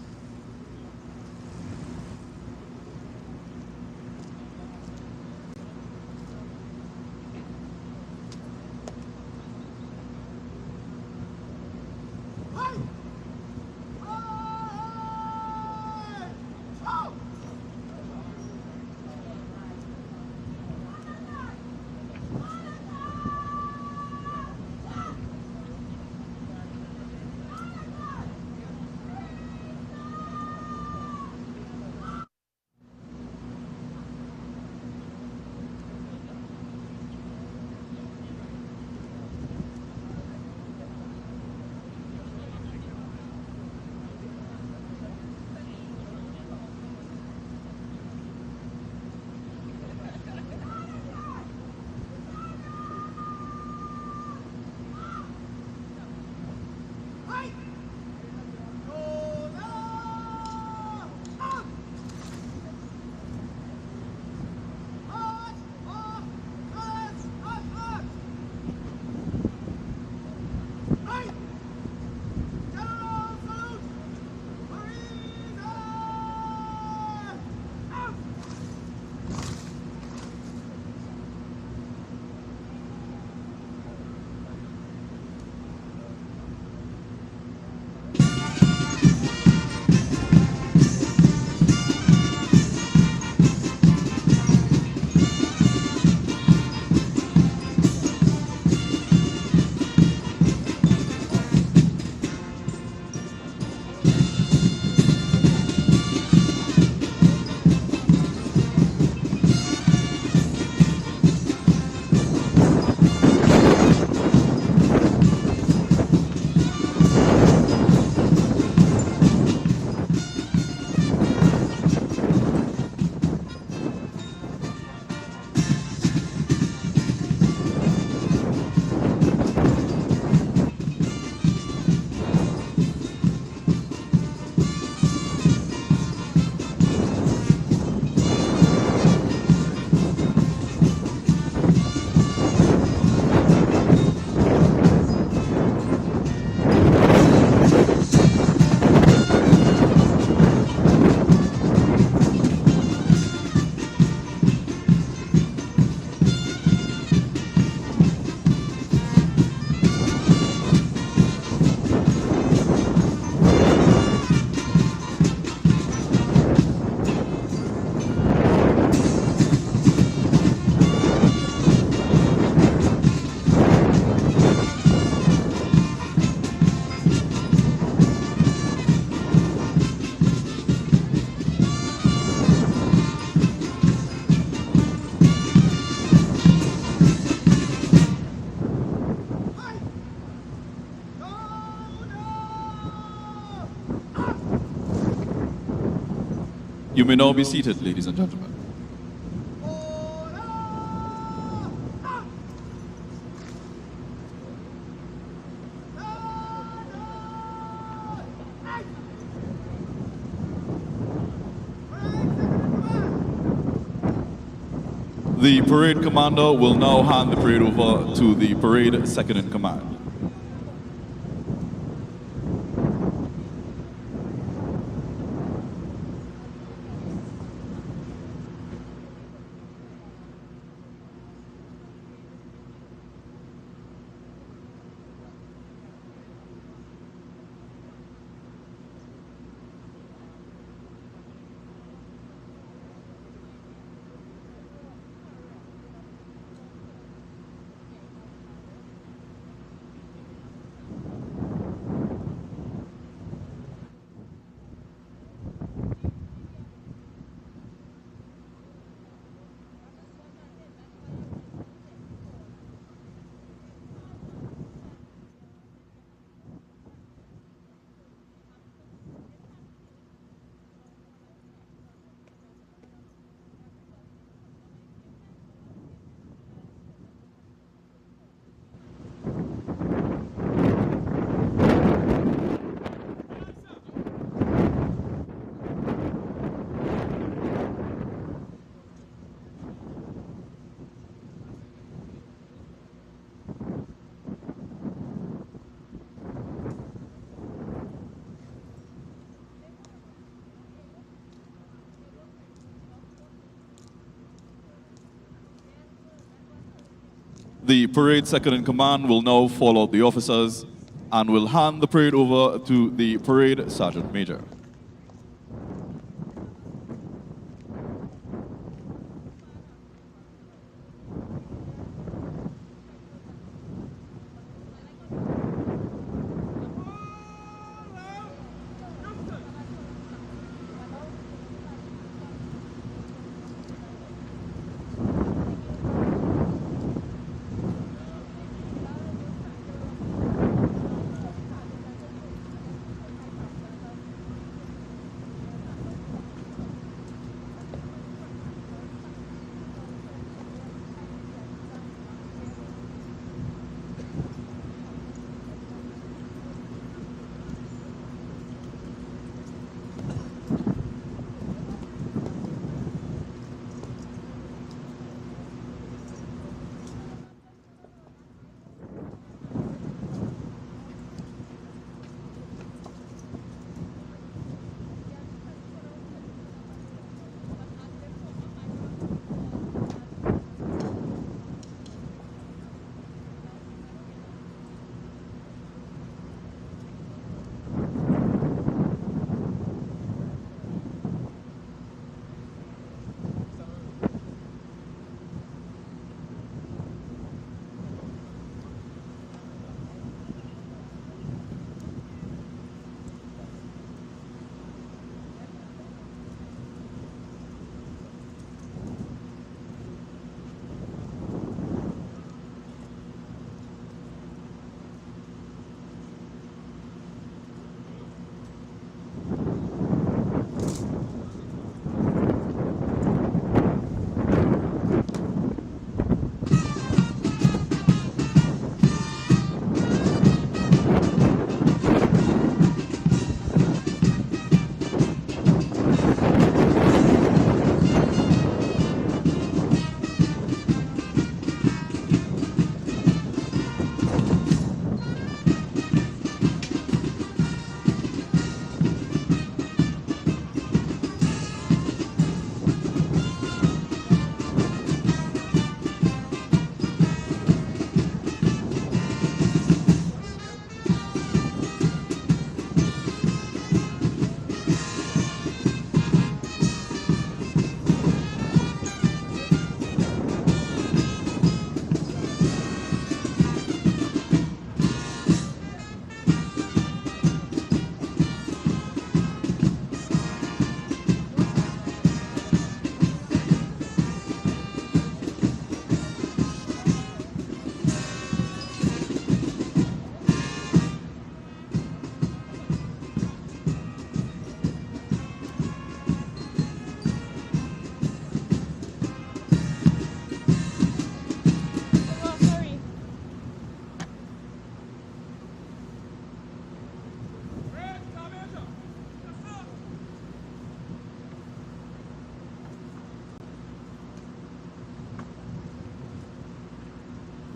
You may now be seated, ladies and gentlemen. The parade commander will now hand the parade over to the parade second in command. The parade second in command will now call out the officers and will hand the parade over to the parade sergeant major.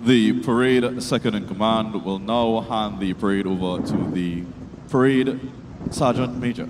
The parade second in command will now hand the parade over to the parade sergeant major.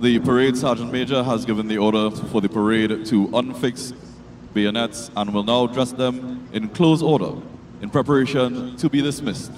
The parade sergeant major has given the order for the parade to unfix bayonets and will now dress them in close order in preparation to be dismissed.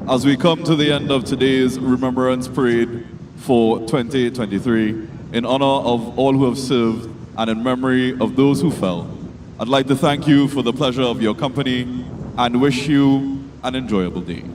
As we come to the end of today's Remembrance Parade for 2023, in honor of all who have served and in memory of those who fell, I'd like to thank you for the pleasure of your company and wish you an enjoyable day.